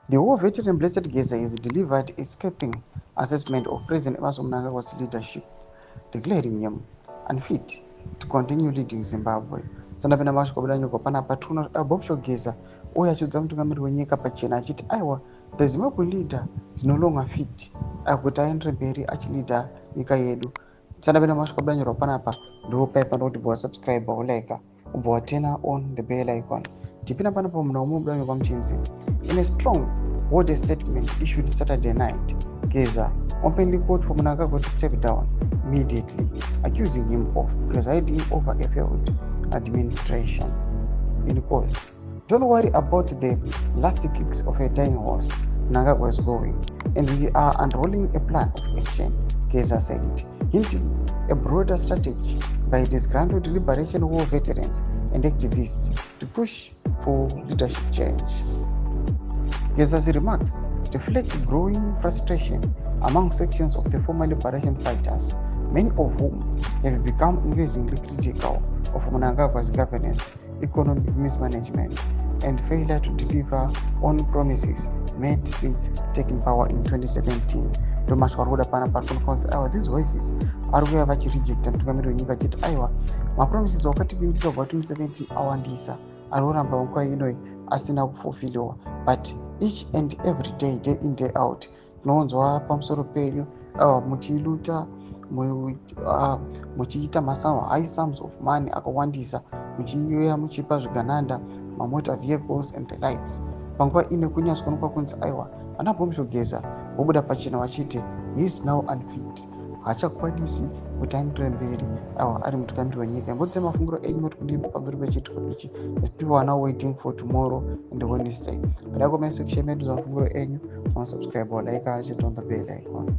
The war veteran Blessed Geza is delivered a scathing assessment of President Emmerson Mnangagwa's leadership, declaring him unfit to continue leading Zimbabwe. Sandapenda mashoko nyuko panapa tuna Bob Shogeza uye achidza mutungamiri wenyika pachena achiti aiwa the Zimbabwe leader is no longer fit kuti aendere mberi achilida nyika yedu. Sandapenda mashoko nyuko panapa ndo paipa ndoti bwa subscribe ulike ubwa tena on the bell icon. Tipina panapa muna umwe nyuko mchinzi. In a strong worded statement issued Saturday night, Geza openly called for Mnangagwa to step down immediately, accusing him of presiding over a failed administration. In quotes, "Don't worry about the last kicks of a dying horse. Mnangagwa is going, and we are unrolling a plan of action," Geza said, hinting a broader strategy by disgruntled Liberation War veterans and activists to push for leadership change. Geza's remarks reflect growing frustration among sections of the former liberation fighters, many of whom have become increasingly critical of Mnangagwa's governance, economic mismanagement, and failure to deliver on promises made since taking power in 2017. Thomas Waruda pana parkonkonse aiwa these voices ari kuuya vachirejecta mutungamiri wenyika achiti aiwa mapromises wakativimbisa kubva 2017 awandisa ari kuramba munguva inoi asina kufulfilliwa, but each and every day, day in day out, tinoonzwa pamusoro penyu muchiluta muchiita high sums of money akawandisa muchiuya muchipa zvigananda mamota vehicles and the lights. Panguva ine kunyaswanikwa kunzi aiwa ana Bob Shogeza vobuda pachena vachiti he is now unfit, haachakwanisi kuti aendere mberi ari mutungamiri wenyika. Imbodze mafungiro enyu muri kudii pamberi pechitiko ichi, as people are now waiting for tomorrow and Wednesday. But I comment section medu za mafungiro enyu, subscribe or like achit on the bell icon.